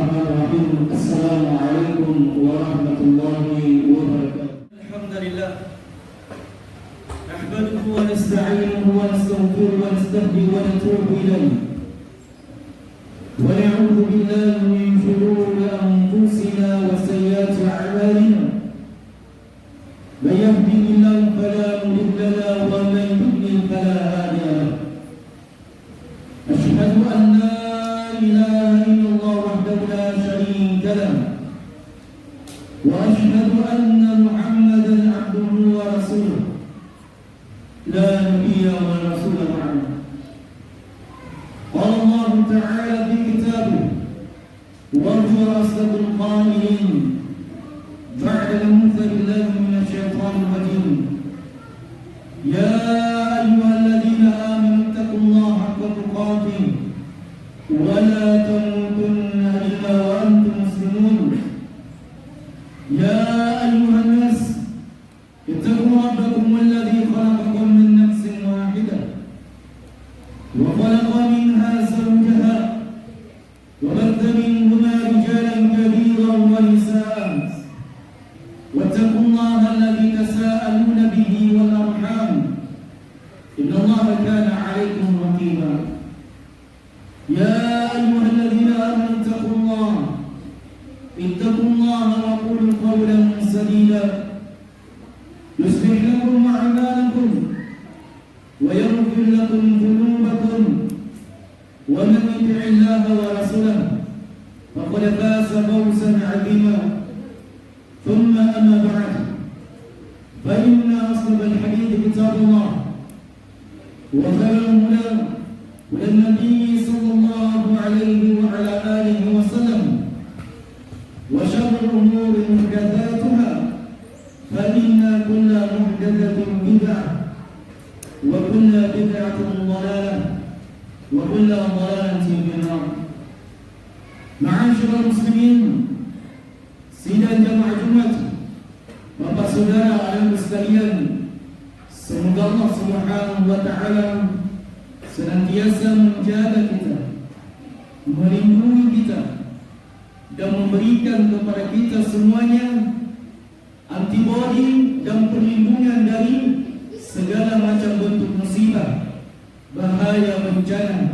Bismillahirrahmanirrahim. Assalamualaikum warahmatullahi wabarakatuh. Alhamdulillah. Nahmaduhu wa nasta'inuhu wa nastaghfiruhu wa nastahdihi wa natubu ilayhi. Wa na'udzu billahi min shururi anfusina wa sayyiati a'malina. Man yahdihillahu fala mudilla lahu wa man yudlil fala hadiya lahu. Asyhadu an la ilaha illallah wahdahu la syarika lahu wa asyhadu anna Muhammadan 'abduhu wa rasuluh la nabiyya wa rasula ba'dahu. Qala Allah ta'ala fi kitabih wa huwa asdaqul qa'ilin ba'da a'udzu billahi minasy syaithanir rajim. Ya ayyuhalladzina amanu taqullaha haqqa tuqatih wa la tamutunna illa wa antum muslimun. Ya ayyuhan nas ittaqu rabbakum alladhi khalaqakum min nafsin wahidah wa khalaqa minha zawjaha wa batha minhuma rijalan kathiran wa nisaa'an wattaqullaha alladhi tasaaluna bihi wal arham innallaha kana 'alaykum raqiba. Ya ayyuhalladzina amanu ittaqullaha wa qulu qawlan sadida yuslih lakum a'malakum wa yaghfir lakum dhunubakum wa man yuti'illaha wa rasulahu faqad faza fawzan 'azima. Thumma amma ba'd, fa inna asdaqal hadithi kitabullah wa khairal huda hudan nabiyyi sallallahu alaihi wa ala alihi wa sallam wa syarrul umuri muhdatsatuha fa inna kulla muhdatsatin bid'ah wa kulla bid'atin dhalalah wa kulla dhalalatin fi nar. Ma'asyiral muslimin, sidang jamaah Jumat, Bapak Saudara alim sekalian, semoga Allah Subhanahu wa taala senantiasa menjaga kita, melindungi kita, dan memberikan kepada kita semuanya antibodi dan perlindungan dari segala macam bentuk musibah, bahaya, bencana,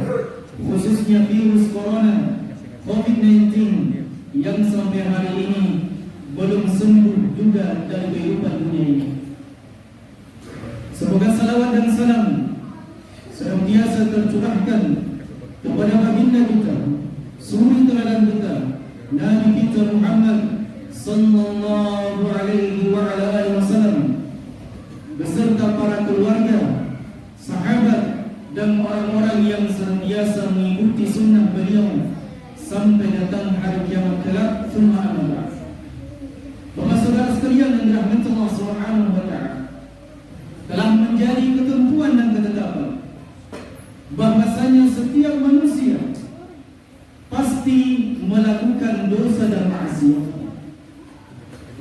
khususnya virus corona COVID-19 yang sampai hari ini belum sembuh juga dari kehidupan dunia ini. Semoga salawat dan salam senantiasa tercurahkan kepada baginda kita, suri teladan kita, Nabi kita Muhammad sallallahu alaihi wa ala alihi wasallam, beserta para keluarga, sahabat, dan orang-orang yang senantiasa mengikuti sunnah beliau sampai datang hari kiamat kelak. Tsumma amma ba'd. Bapak saudara sekalian yang dirahmati Allah Subhanahu wa taala, telah menjadi ketentuan dan ketetapan bahwasanya setiap manusia pasti melakukan dosa dan maksiat,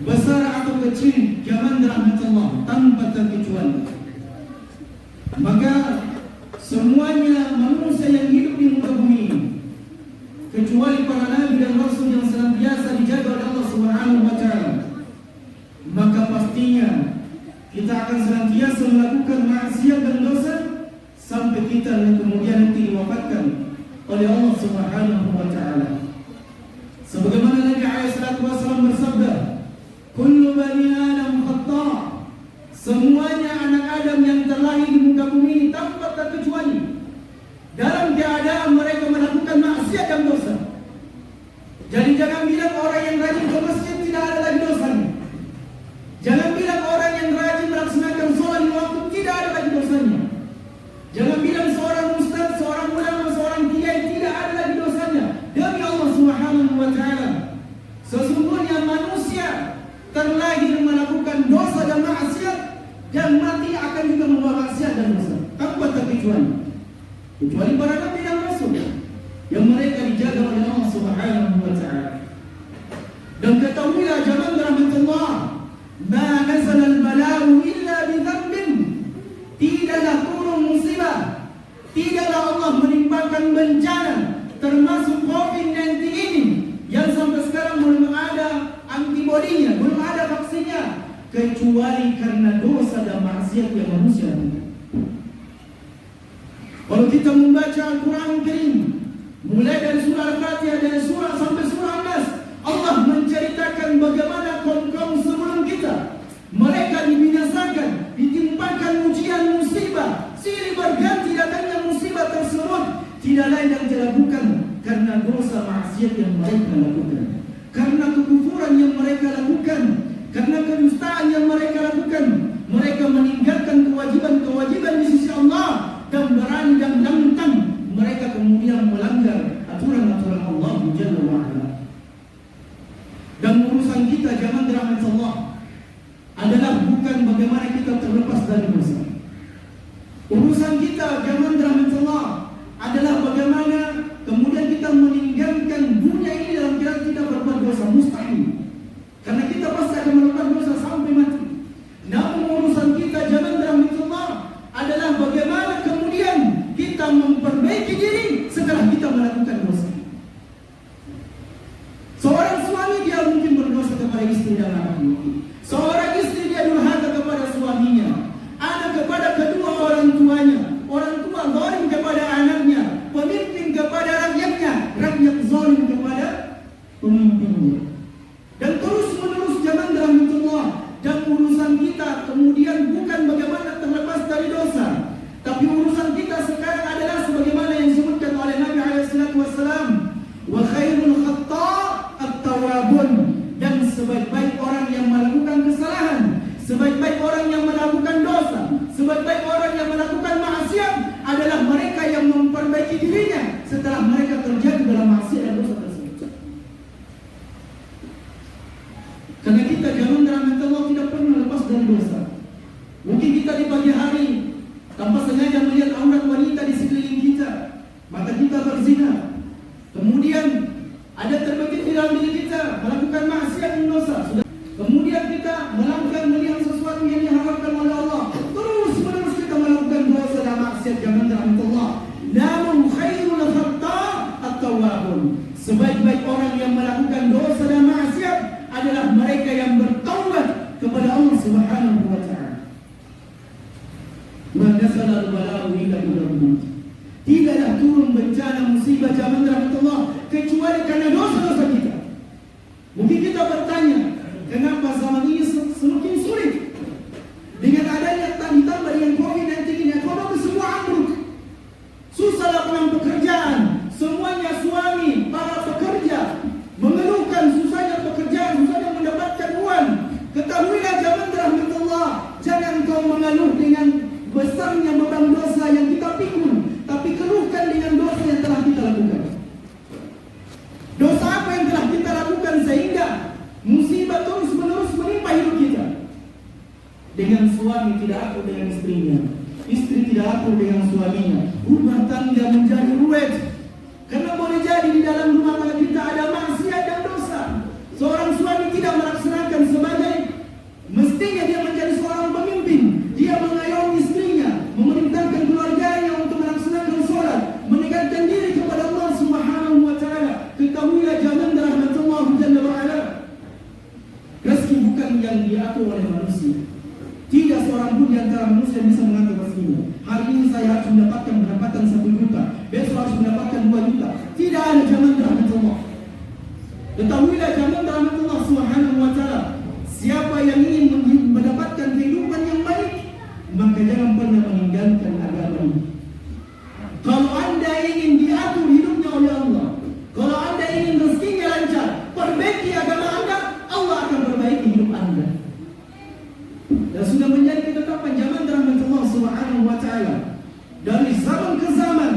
besar atau kecil, jangan dirahmati Allah, tanpa terkecuali. Maka semuanya manusia yang hidup di muka bumi ini, kecuali para nabi dan rasul yang senantiasa dijaga oleh Allah Subhanahu wa taala, maka pastinya kita akan senantiasa melakukan maksiat dan dosa sampai kita kemudian nanti diwafatkan oleh Allah Subhanahu wa taala. Sebagaimana Nabi alaihi salatu wasallam bersabda, kullu bani adam khata', semuanya anak Adam yang terlahir di muka bumi ini tanpa terkecuali dalam keadaan mereka melakukan maksiat dan dosa. Jadi jangan bilang orang yang rajin ke masjid tidak ada lagi dosanya. Jangan bilang orang yang rajin melaksanakan sholat di waktu tidak ada lagi dosanya. Jangan bilang seorang ustaz, seorang ulama, seorang kiai tidak ada lagi dosanya. Demi Allah Subhanahu wa taala, sesungguhnya manusia terlahir melakukan dosa dan maksiat, dan mati akan juga membawa maksiat dan dosa tanpa terkecuali, kecuali para nabi dan rasul yang mereka dijaga oleh Allah Subhanahu wa taala. Dan ketahuilah jemaah rahmatullah, ma nazala al-bala'u illa bi dhanbin, tidaklah turun musibah, tidaklah Allah menimpakan bencana termasuk COVID-19 ini yang antibodinya, belum ada vaksinnya, kecuali karena dosa dan maksiat yang manusia lakukan. Kalau kita membaca Al-Quran Karim, mulai dari surah Al-Fatihah, dari surah sampai surah An-Nas, Allah menceritakan bagaimana kaum-kaum sebelum kita, mereka dibinasakan, ditimpakan ujian musibah, silih berganti datangnya musibah tersebut, tidak lain yang dilakukan karena dosa maksiat yang mereka lakukan, karena kekufuran yang mereka lakukan, karena kedustaan yang mereka lakukan. Mereka meninggalkan kewajiban-kewajiban di sisi Allah dan berani dan lantang mereka kemudian melanggar aturan-aturan Allah Jalla wa'ala. Dan urusan kita zaman rahmat Allah adalah bukan bagaimana kita terlepas dari dosa. Urusan kita zaman rahmat Allah adalah bagaimana kemudian kita meninggalkan dunia ini dalam keadaan tidak berbuat dosa. Mustahil, karena kita pasti akan melakukan dosa sampai mati. Namun urusan kita zaman rahmat Allah adalah bagaimana kemudian kita memperbaiki diri setelah kita melakukan dosa. Seorang suami dia mungkin berdosa kepada istri dan anaknya. Seorang istri dia durhaka kepada suaminya, anak kepada kedua orang tuanya, orang tua zalim kepada anaknya, pemimpin kepada rakyatnya, rakyat zalim kepada pemimpinnya. Dan terus menerus zaman rahmatullah. Dan urusan kita kemudian bukan bagaimana terlepas dari dosa, tapi urusan kita sekarang adalah sebagaimana yang disebutkan oleh Nabi SAW, wa khairul khata' at-tawwabun, dan sebaik-baik orang yang melakukan kesalahan, sebaik-baik orang yang melakukan dosa, sebaik-baik orang yang melakukan maksiat adalah mereka yang memperbaiki dirinya setelah mereka terjatuh dalam maksiat dan dosa tersebut. Karena kita jangan rahmat Allah tidak pernah lepas dari dosa. Mungkin kita di pagi hari tanpa sengaja melihat aurat wanita di sekeliling kita, maka kita berzina. Kemudian ada terbetik di dalam diri kita melakukan maksiat dan dosa. Kemudian kita melanggar melihat sesuatu yang diharamkan oleh Allah. Terus menerus kita melakukan dosa dan maksiat jangan rahmat Allah. Namun khairul khata' at-tawwabun. Sebaik-baik orang yang melakukan dosa dan maksiat adalah mereka yang bertaubat kepada Allah Subhanahu wa ta'ala. Manasala al-bala'u illa bi-dhanbi. Tidaklah turun bencana musibah zaman rahmat Allah kecuali karena dosa-dosa kita. Mungkin kita bertanya, kenapa zaman ini semakin sulit? Dengan adanya ditambah dengan COVID-19 ini, ekonomi semua ambruk. Susah lapangan pekerjaan. Semuanya suami, para pekerja mengeluhkan susahnya pekerjaan, susahnya mendapatkan uang. Ketahuilah zaman rahmat Allah, jangan kau mengeluh dengan besarnya beban dosa yang kita pikul, tapi keluhkan dengan dosa yang telah kita lakukan. Dosa apa yang telah kita lakukan sehingga musibah terus menerus menimpa hidup kita? Dengan suami tidak akur dengan istrinya, istri tidak akur dengan suaminya, rumah tangga menjadi ruwet. Karena boleh jadi di dalam rumah tangga kita ada maksiat dan dosa. Seorang suami tidak melaksanakan sebagai mestinya dia menjadi seorang pemimpin. Dia mengayomi istrinya, memerintahkan keluarganya untuk melaksanakan sholat, mendekatkan diri kepada Allah Subhanahu wa ta'ala. Ketahuilah jangan rahmat Allah Jalla wa'ala. Rezeki bukan yang diatur oleh manusia. Tidak seorang pun di antara manusia bisa mengatur rezekinya. Hari ini saya harus mendapatkan pendapatan 1 juta, besok harus mendapatkan 2 juta. Tidak ada zaman rahmat Allah. Ketahuilah zaman rahmat Allah Subhanahu wa ta'ala. Siapa yang ingin mendapatkan kehidupan yang baik, maka jangan pernah meninggalkan agama ini. Kalau anda ingin diatur hidupnya oleh Allah, kalau anda ingin rezekinya lancar, perbaiki agama anda, Allah akan perbaiki hidup anda. Dan sudah menjadi ketetapan zaman rahmat Allah Subhanahu wa ta'ala. Dari zaman ke zaman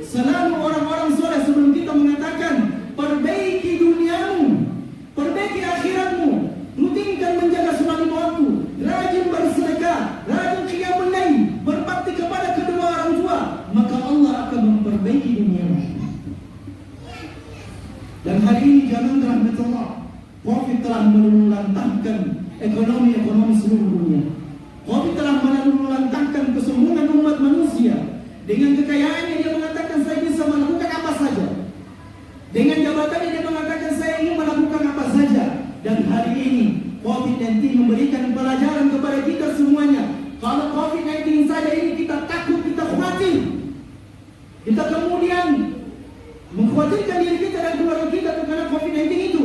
selalu orang-orang soleh sebelum kita mengatakan, perbaiki duniamu, perbaiki akhiratmu, rutinkan menjaga sholat 5 waktu, rajin bersedekah, rajin qiyamul lail, berbakti kepada kedua orang tua, maka Allah akan memperbaiki duniamu. Dan hari ini zaman rahmat Allah, COVID telah meluluhlantahkan ekonomi seluruh dunia. COVID telah meluluhlantahkan kesombongan umat manusia. Dengan kekayaannya dia mengatakan saya bisa melakukan apa saja. Dengan jabatannya dia mengatakan saya ingin melakukan apa saja. Dan hari ini kita kemudian mengkhawatirkan diri kita dan keluarga kita karena COVID-19 itu,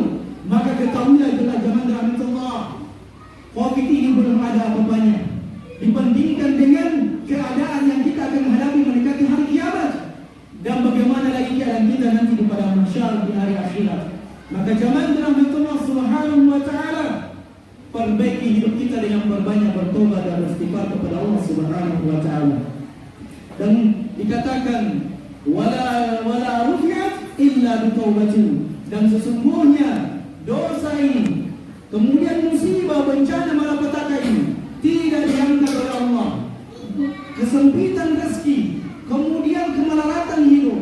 maka ketahuilah itulah zaman rahmatullah, COVID ini belum ada apa-apanya dibandingkan dengan keadaan yang kita akan hadapi mendekati hari kiamat, dan bagaimana lagi keadaan kita nanti di padang mahsyar di hari akhirat. Maka zaman rahmatullah subhanahu wa ta'ala, perbaiki hidup kita dengan berbanyak bertobat dan beristighfar kepada Allah subhanahu wa ta'ala. Dan dikatakan wala rufi'at illa bitaubatin, dan sesungguhnya dosa ini, kemudian musibah bencana malapetaka ini tidak diangkat oleh Allah. Kesempitan rezeki, kemudian kemelaratan hidup,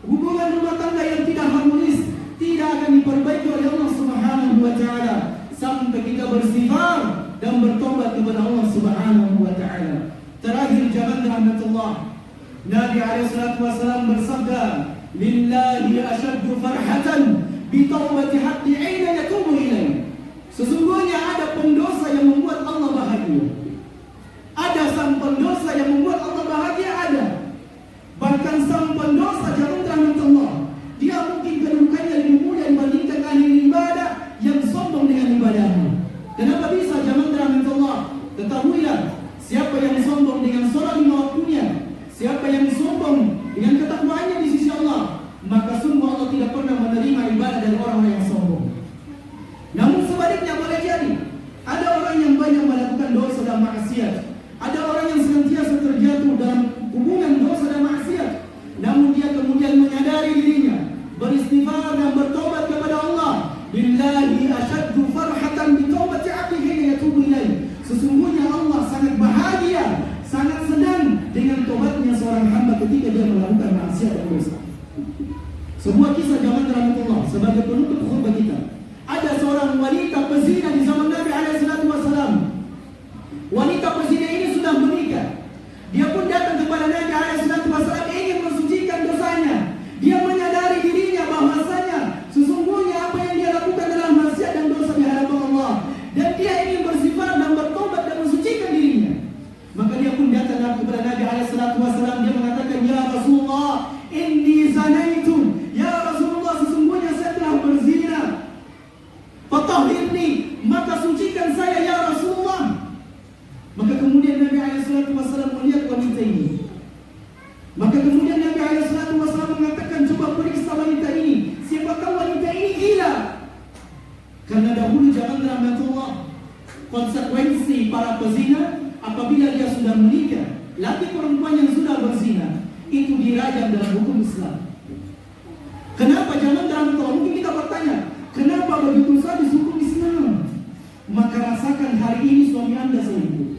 hubungan rumah tangga yang tidak harmonis tidak akan diperbaiki oleh Allah subhanahu wa ta'ala sampai kita beristighfar dan bertobat kepada Allah subhanahu wa ta'ala. Terakhir zaman rahmatullah, Nabi SAW bersabda, lillahi asyaddu farhatan bitawbati haqqi aina yatubu ilaih. Sesungguhnya ada pendosa yang membuat Allah bahagia. Ada sang pendosa yang membuat Allah bahagia, ada. Bahkan sang pendosa zaman rahmatullah, dia mungkin kedudukannya lebih mulia dibandingkan ahli ibadah yang sombong dengan ibadahnya. Kenapa bisa zaman rahmatullah? Ketahuilah, siapa yang sombong dengan sholat lima waktunya, siapa yang sombong dengan ketakwaannya di sisi Allah, maka sungguh Allah tidak pernah menerima ibadah dari orang-orang yang sombong. Namun sebaliknya boleh jadi ada orang yang banyak melakukan dosa dan maksiat, ada orang yang senantiasa terjatuh dalam hubungan dosa dan maksiat, namun dia kemudian menyadari dirinya, beristighfar dan bertobat kepada Allah. Lillahi asyaddu farhatan bitawbati 'abdihi hina yatubu ilaih. Sesungguhnya Allah sangat bahagia, sangat senang dengan tobatnya seorang hamba ketika dia melakukan maksiat dan dosa. Sebuah kisah zaman rahmatullah sebagai penutup khutbah kita. Ada seorang wanita pezina di zaman Nabi SAW. Wanita pezina ini sudah menikah. Dia pun datang kepada Nabi SAW ingin mensucikan dosanya. Dia menyadari dirinya bahwasanya sesungguhnya apa yang dia lakukan adalah maksiat dan dosa di hadapan Allah, dan dia ingin bersifat dan bertobat dan mensucikan dirinya. Maka dia pun datang kepada Nabi SAW. Dia mengatakan, ya Rasulullah, inni zanaitu. Ya Rasulullah, sesungguhnya saya telah berzina. Fatahhirni, maka sucikan saya ya Rasulullah. Maka kemudian Nabi SAW melihat wanita ini. Maka kemudian Nabi SAW mengatakan, coba periksa wanita ini, siapakah wanita ini gila? Karena dahulu zaman rahmatullah, konsekuensi para pezina apabila dia sudah menikah, laki perempuan yang sudah berzina itu dirajam dalam hukum Islam. Kenapa zaman rahmatullah? Mungkin kita bertanya, kenapa begitu sadis hukum Islam? Maka rasakan hari ini suami Anda selingkuh.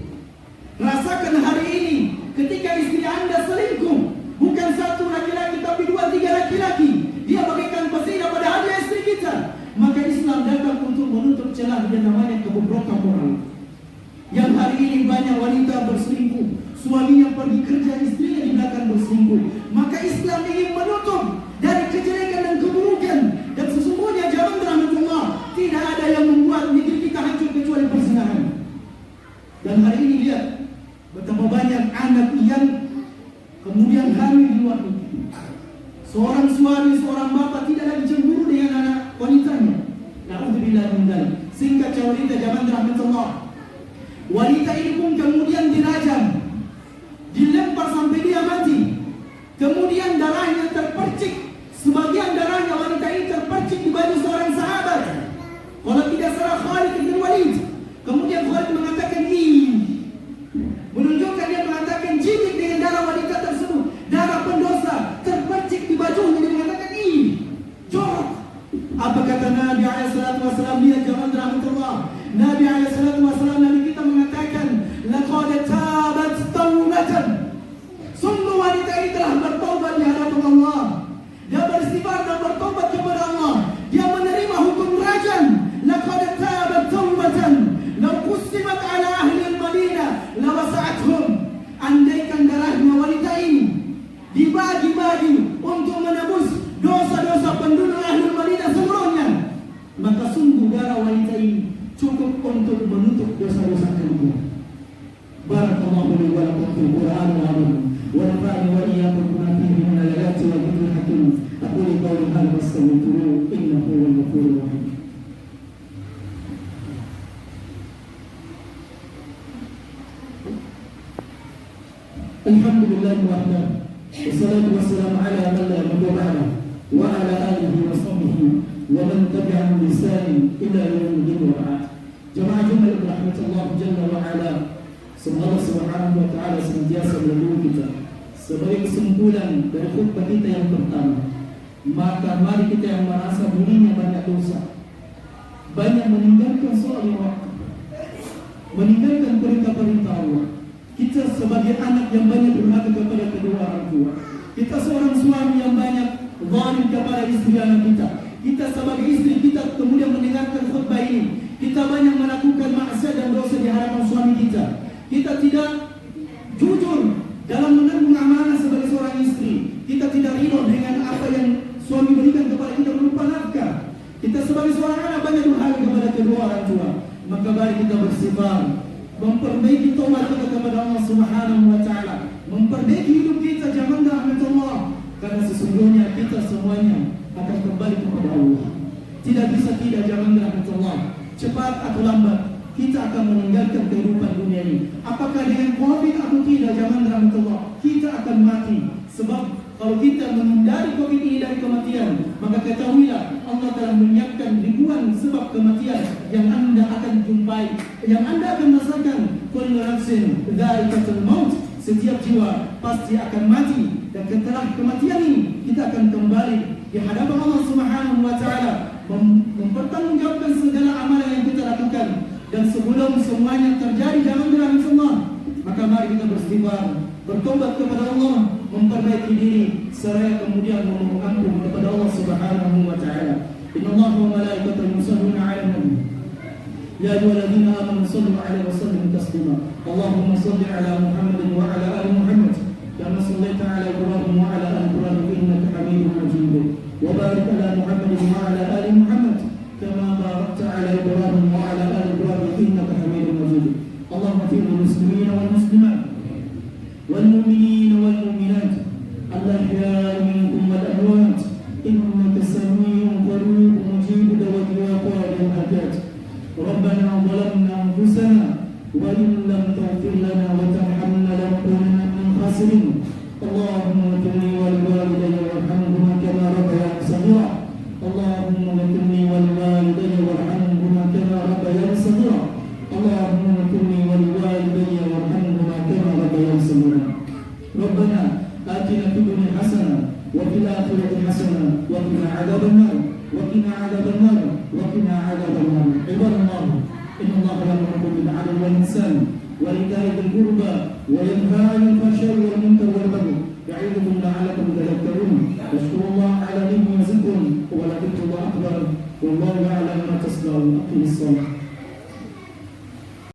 Rasakan hari ini ketika istri Anda selingkuh, bukan satu laki-laki tapi 2-3 laki-laki. Dia bagaikan pezina padahal dia istri kita. Maka Islam datang untuk menutup celah yang namanya kebobrokan moral. Yang hari ini banyak wanita berselingkuh, suaminya pergi kerja, istrinya di belakang berselingkuh. Maka Islam ingin menutup dari kejelekan dan keburukan. Dan sesungguhnya zaman rahmatullah, tidak ada yang membuat negeri kita hancur kecuali perzinahan. Dan hari ini lihat betapa banyak anak yang kemudian hamil di luar negeri. Seorang suami, seorang bapak tidak lagi cemburu dengan anak wanitanya. Na'udzubillah min dzalik. Singkat cerita zaman rahmatullah, wanita ini pun kemudian dirajam, dilempar sampai dia mati. Kemudian darahnya terpercik, sebagian darahnya wanita ini terpercik di baju seorang sahabat, kalau tidak salah Khalid bin Walid. Kemudian Khalid mengatakan, menunjukkan, dia mengatakan jijik dengan darah wanita tersebut, darah pendosa terpercik di bajunya. Dia mengatakan, jorok. Apa kata Nabi SAW? Lihat zaman rahmatullah, Nabi SAW, Nabi kita mengatakan, laqad tabat taubatan. Sungguh wanita ini telah bertobat di hadapan Allah. Dia beristighfar dan bertobat kepada Allah. Dia menerima hukum rajam. Laqad tabat taubatan law qusimat ala ahli al-Madinah lawasa'athum. Andaikan darahnya wanita ini dibagi-bagi untuk menebus dosa-dosa penduduk ahli Madinah seluruhnya, maka sungguh darah wanita ini cukup untuk menutup dosa-dosa kedua. Barakallahu li wa lakum fil Qur'an wa nafa'ani wa iyyakum bima fihi min قولي هذا فاستغفروه إنه هو الغفور الرحيم. الحمد لله وحده والصلاة والسلام على من لا نبي بعده وعلى آله وصحبه ومن تبعهم بإحسان إلى يوم الدين وبعد. Jemaah Jumat rahmatullah jalla wa ala, semoga Allah Subhanahu wa taala senantiasa melindungi kita. Sebagai kesimpulan dari khutbah kita yang pertama, maka mari kita yang merasa dirinya banyak dosa, banyak meninggalkan soal waktu, meninggalkan perintah-perintah Allah. Kita sebagai anak yang banyak durhaka kepada kedua orang tua, kita seorang suami yang banyak zalim kepada istri anak kita. Kita sebagai istri kita kemudian mendengarkan khutbah ini, kita banyak melakukan maksiat dan dosa di hadapan suami kita. Kita tidak jujur dalam menanggung amanah sebagai seorang istri. Kita tidak ridho dengan apa yang suami berikan kepada kita berupa nafkah. Kita sebagai seorang anak banyak durhaka kepada kedua orang tua. Maka mari kita beristighfar, memperbaiki taubat kita kepada Allah Subhanahu wa taala, memperbaiki hidup kita zaman rahmat Allah, karena sesungguhnya kita semuanya akan kembali kepada Allah. Tidak bisa tidak zaman rahmat Allah. Cepat atau lambat kita akan meninggalkan kehidupan dunia ini. Apakah dengan COVID atau tidak zaman rahmat Allah, kita akan mati. Sebab kalau kita menghindari COVID ini dari kematian, maka ketahuilah Allah telah menyiapkan ribuan sebab kematian yang anda akan jumpai, yang anda akan rasakan. Kullu nafsin dha'iqatul maut, setiap jiwa pasti akan mati. Dan setelah kematian ini kita akan kembali di hadapan Allah Subhanahu wa taala, mempertanggungjawabkan segala amalan yang kita lakukan. Dan sebelum semuanya terjadi dalam rahmat Allah, maka mari kita beristighfar, bertobat kepada Allah, memperbaiki diri, seraya kemudian memohon ampun kepada Allah Subhanahu wa taala. Innallaha wa malaikatahu yusholluna 'alan nabi. Ya ayyuhalladzina amanu shallu 'alaihi wa sallimu taslima. Allahumma shalli 'ala Muhammadin wa 'ala ali Muhammad kama shallaita 'ala Ibrahim wa 'ala ali Ibrahim innaka Hamidum Majid. Wa barik 'ala Muhammadin wa 'ala ali Muhammad kama barakta 'ala Ibrahim wa 'ala ali Ibrahim innaka Hamidum Majid. Allahumma ighfir lil muslimina wal muslimat والمؤمنين والمؤمنات الأحياء منكم والأموات إنك سميع قريب مجيب دعوة وقائل الحاجات. ربنا ظلمنا أنفسنا وإن لم تغفر لنا وترحمنا لنكونن من الخاسرين. اللهم اغفر لي ولوالدي وارحمهما كما ربياني صغيرا. اللهم اغفر لي ولوالدي وارحمهما كما ربياني صغيرا. اللهم اغفر لي ولوالدي وارحمهما كما ربياني صغيرا. ربنا آتنا في الدنيا حسنة وفي الآخرة حسنة وقنا عذاب النار وقنا عذاب النار وقنا عذاب النار. عباد الله، إن الله يأمر بالعدل والإحسان وإيتاء ذي القربى وينهى عن الفحشاء والمنكر والبغي يعظكم لعلكم تذكرون. اذكروا الله على نعمه يزدكم ولذكر الله أكبر والله يعلم ما تصنعون. أقم الصلاة.